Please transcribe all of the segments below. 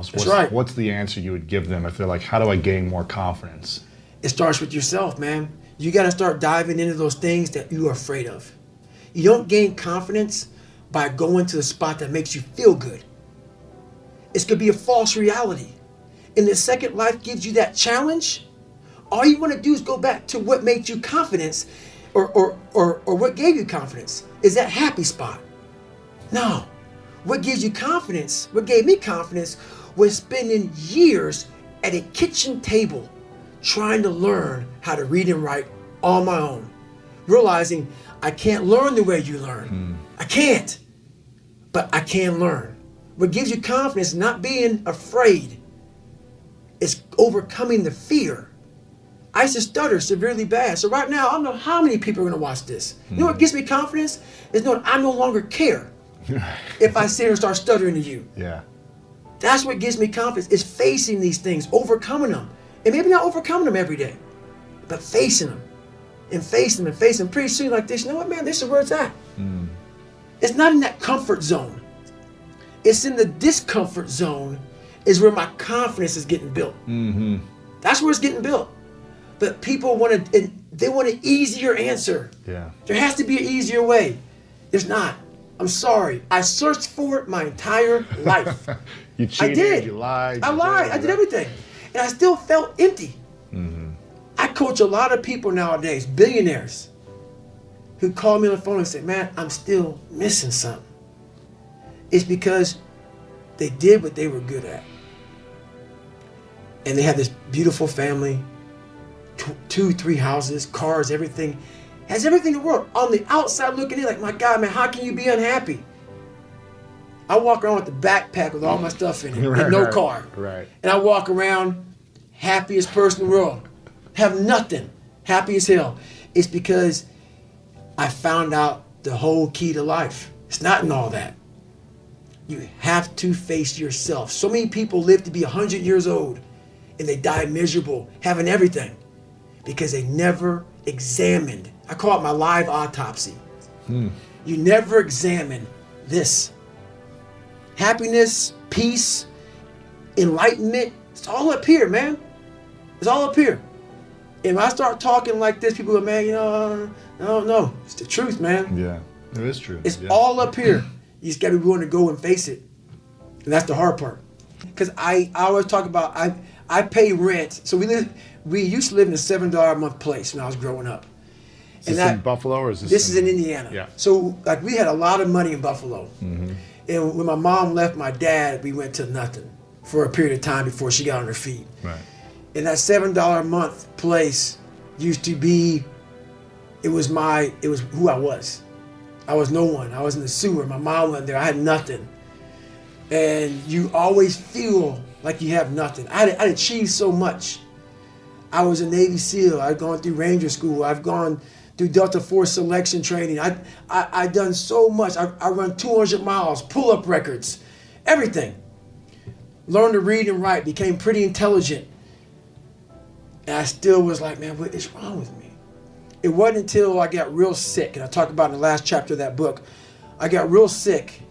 That's right. What's the answer you would give them if they're like, how do I gain more confidence? It starts with yourself, man. You got to start diving into those things that you are afraid of. You don't gain confidence by going to the spot that makes you feel good. It's going to be a false reality. And the second life gives you that challenge, all you want to do is go back to what made you confidence or what gave you confidence. Is that happy spot? No. What gives you confidence, what gave me confidence, was spending years at a kitchen table trying to learn how to read and write on my own. Realizing I can't learn the way you learn. I can't. But I can learn. What gives you confidence, not being afraid, is overcoming the fear. I used to stutter severely bad. So right now, I don't know how many people are going to watch this. You know what gives me confidence? Is knowing I no longer care if I sit here and start stuttering to you. Yeah. That's what gives me confidence, is facing these things, overcoming them. And maybe not overcoming them every day, but facing them and facing them and facing them. Pretty soon like this, you know what, man, this is where it's at. It's not in that comfort zone. It's in the discomfort zone is where my confidence is getting built. That's where it's getting built. But people want an easier answer. Yeah. There has to be an easier way. There's not. I'm sorry. I searched for it my entire life. You cheated, I did. You lied. I lied. I did everything. And I still felt empty. I coach a lot of people nowadays, billionaires, who call me on the phone and say, man, I'm still missing something. It's because they did what they were good at. And they have this beautiful family, 2, 3 houses, cars, everything. Has everything in the world. On the outside looking in, like, my God, man, how can you be unhappy? I walk around with a backpack with all my stuff in it, and no car. Right. And I walk around, happiest person in the world. Have nothing. Happy as hell. It's because I found out the whole key to life. It's not in all that. You have to face yourself. So many people live to be 100 years old, and they die miserable, having everything, because they never examined. I call it my live autopsy. You never examine this. Happiness, peace, enlightenment, it's all up here, man. It's all up here. And when I start talking like this, people go, man, you know, no. It's the truth, man. Yeah, it is true. It's all up here. You just got to be willing to go and face it. And that's the hard part. Because I always talk about, I pay rent. So we used to live in a $7 a month place when I was growing up. Is this in Buffalo or is this? This is in Indiana. Yeah. So like we had a lot of money in Buffalo. And when my mom left my dad, we went to nothing for a period of time before she got on her feet. Right. And that $7 a month place used to be, it was who I was. I was no one. I was in the sewer. My mom went there. I had nothing. And you always feel like you have nothing. I'd achieved so much. I was a Navy SEAL. I'd gone through Ranger School. I've gone through Delta Force selection training. I've done so much. I run 200 miles, pull-up records, everything. Learned to read and write, became pretty intelligent. And I still was like, man, what is wrong with me? It wasn't until I got real sick, and I talk about in the last chapter of that book, I got real sick,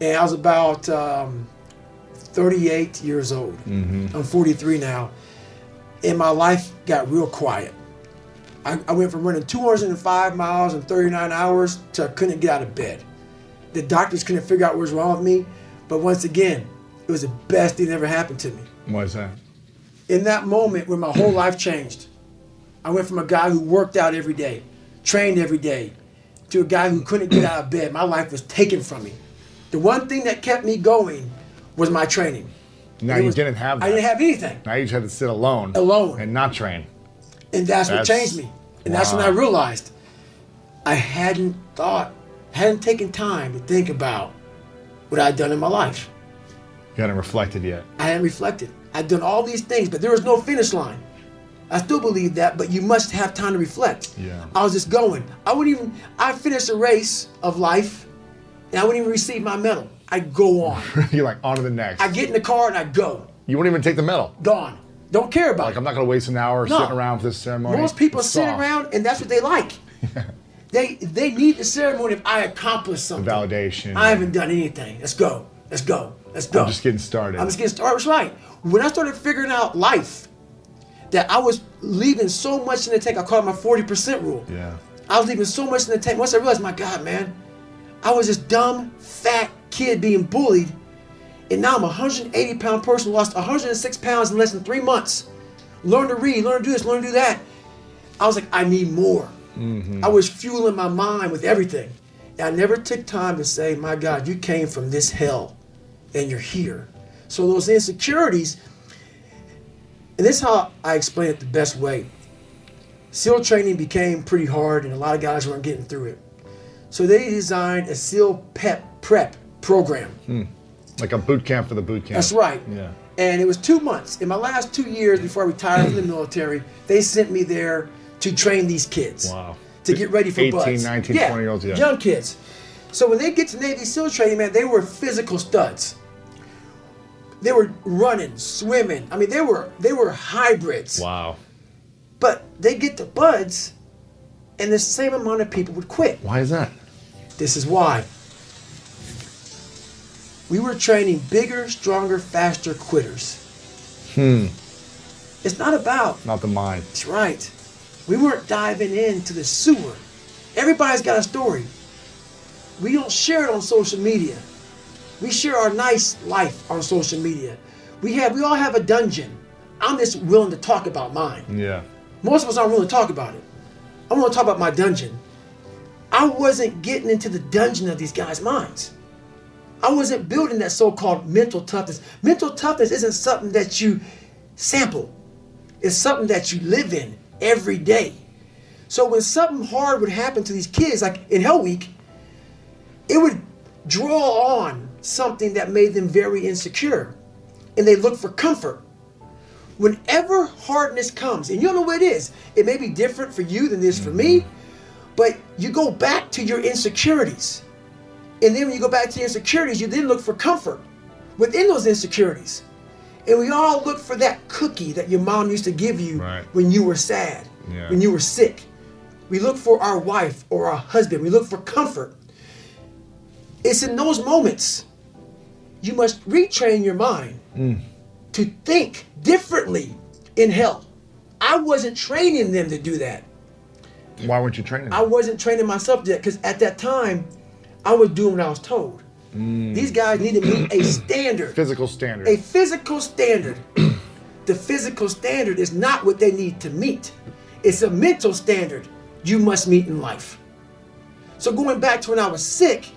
and I was about 38 years old. I'm 43 now, and my life got real quiet. I went from running 205 miles in 39 hours to I couldn't get out of bed. The doctors couldn't figure out what was wrong with me, but once again, it was the best thing that ever happened to me. Why is that? In that moment when my whole life changed, I went from a guy who worked out every day, trained every day, to a guy who couldn't get out of bed. My life was taken from me. The one thing that kept me going was my training. Now you didn't have that. I didn't have anything. Now you just had to sit alone. Alone. And not train. And that's what changed me. And that's when I realized I hadn't taken time to think about what I'd done in my life. You hadn't reflected yet. I hadn't reflected. I'd done all these things, but there was no finish line. I still believe that, but you must have time to reflect. Yeah. I was just going. I finished a race of life, and I wouldn't even receive my medal. I'd go on. You're like, on to the next. I get in the car and I go. You wouldn't even take the medal. Gone. Don't care about Like, it. I'm not going to waste an hour sitting around for this ceremony. Most people It's sit soft. around, and that's what they like. They need the ceremony if I accomplished something. The validation. I haven't done anything. Let's go. Let's go. Let's go. I'm just getting started. I'm just getting started. That's right. When I started figuring out life, that I was leaving so much in the tank, I call it my 40% rule. Yeah. I was leaving so much in the tank. Once I realized, my God, man, I was this dumb, fat kid being bullied. And now I'm a 180-pound person who lost 106 pounds in less than 3 months. Learn to read, learn to do this, learn to do that. I was like, I need more. I was fueling my mind with everything. And I never took time to say, my God, you came from this hell and you're here. So those insecurities, and this is how I explain it the best way. SEAL training became pretty hard and a lot of guys weren't getting through it. So they designed a SEAL prep program. Like a boot camp for the boot camp. That's right. Yeah. And it was 2 months. In my last 2 years before I retired from the military, they sent me there to train these kids. Wow. To get ready for 18, buds. 19, 20-year-olds, yeah. Young kids. So when they get to Navy SEAL training, man, they were physical studs. They were running, swimming. I mean, they were hybrids. Wow. But they get to buds, and the same amount of people would quit. Why is that? This is why. We were training bigger, stronger, faster quitters. It's not about... Not the mind. That's right. We weren't diving into the sewer. Everybody's got a story. We don't share it on social media. We share our nice life on social media. We all have a dungeon. I'm just willing to talk about mine. Yeah. Most of us aren't willing to talk about it. I want to talk about my dungeon. I wasn't getting into the dungeon of these guys' minds. I wasn't building that so-called mental toughness. Mental toughness isn't something that you sample. It's something that you live in every day. So when something hard would happen to these kids, like in Hell Week, it would draw on something that made them very insecure. And they look for comfort. Whenever hardness comes, and you don't know what it is, it may be different for you than it is for me, but you go back to your insecurities. And then when you go back to your insecurities, you then look for comfort within those insecurities. And we all look for that cookie that your mom used to give you when you were sad, when you were sick. We look for our wife or our husband. We look for comfort. It's in those moments you must retrain your mind to think differently in hell. I wasn't training them to do that. Why weren't you training them? I wasn't training myself yet because at that time, I was doing what I was told. These guys need to meet a standard. Physical standard. A physical standard. The physical standard is not what they need to meet. It's a mental standard you must meet in life. So going back to when I was sick,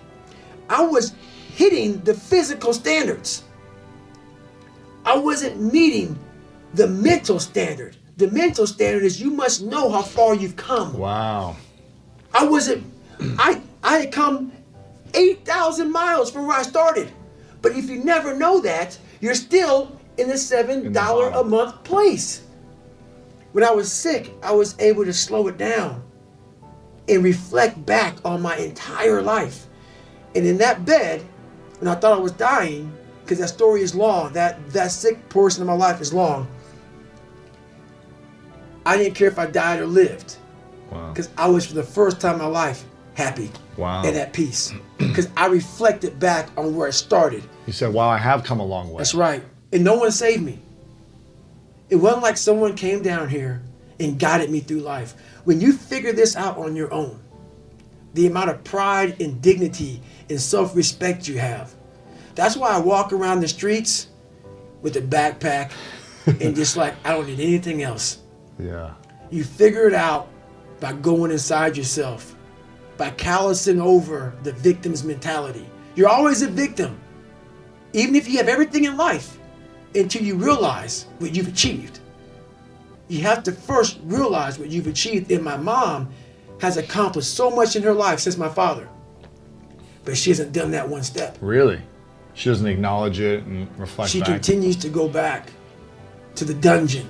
I was hitting the physical standards. I wasn't meeting the mental standard. The mental standard is you must know how far you've come. Wow. I had come 8,000 miles from where I started. But if you never know that, you're still in the $7 a month place. When I was sick, I was able to slow it down and reflect back on my entire life. And in that bed, when I thought I was dying, because that story is long, that sick portion of my life is long, I didn't care if I died or lived. Wow. Because I was, for the first time in my life, happy. Wow. And at peace. Because I reflected back on where I started. You said, wow, I have come a long way. That's right. And no one saved me. It wasn't like someone came down here and guided me through life. When you figure this out on your own, the amount of pride and dignity and self-respect you have. That's why I walk around the streets with a backpack and just like, I don't need anything else. Yeah. You figure it out by going inside yourself, by callousing over the victim's mentality. You're always a victim, even if you have everything in life, until you realize what you've achieved. You have to first realize what you've achieved. And my mom has accomplished so much in her life since my father, but she hasn't done that one step. Really? She doesn't acknowledge it and reflect She back. continues to go back to the dungeon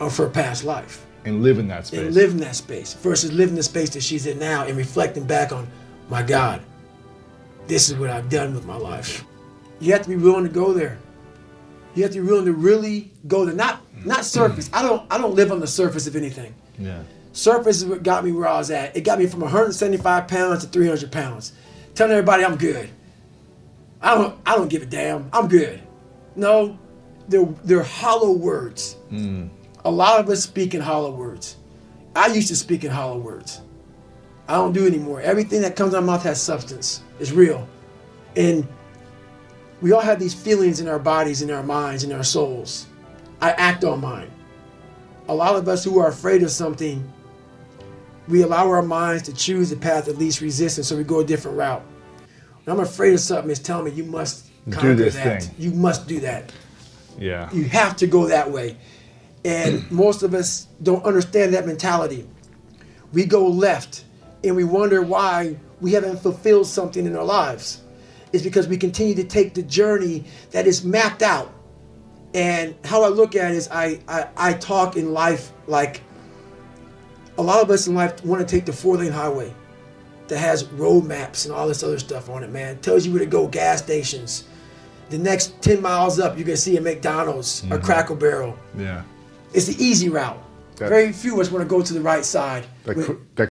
of her past life. And live in that space. And live in that space versus living the space that she's in now and reflecting back on, my God, this is what I've done with my life. You have to be willing to go there. You have to be willing to really go there. Not surface. I don't live on the surface of anything. Yeah. Surface is what got me where I was at. It got me from 175 pounds to 300 pounds. Telling everybody I'm good. I don't give a damn. I'm good. No, they're hollow words. A lot of us speak in hollow words. I used to speak in hollow words. I don't do it anymore. Everything that comes out of my mouth has substance. It's real. And we all have these feelings in our bodies, in our minds, in our souls. I act on mine. A lot of us who are afraid of something, we allow our minds to choose the path of least resistance, so we go a different route. When I'm afraid of something, it's telling me you must conquer do this that. thing. You must do that. Yeah. You have to go that way. And most of us don't understand that mentality. We go left and we wonder why we haven't fulfilled something in our lives. It's because we continue to take the journey that is mapped out. And how I look at it is I talk in life like a lot of us in life want to take the 4-lane highway that has road maps and all this other stuff on it, man. It tells you where to go, gas stations. The next 10 miles up, you're going to see a McDonald's or Cracker Barrel. Yeah. It's the easy route. Very few of us want to go to the right side. That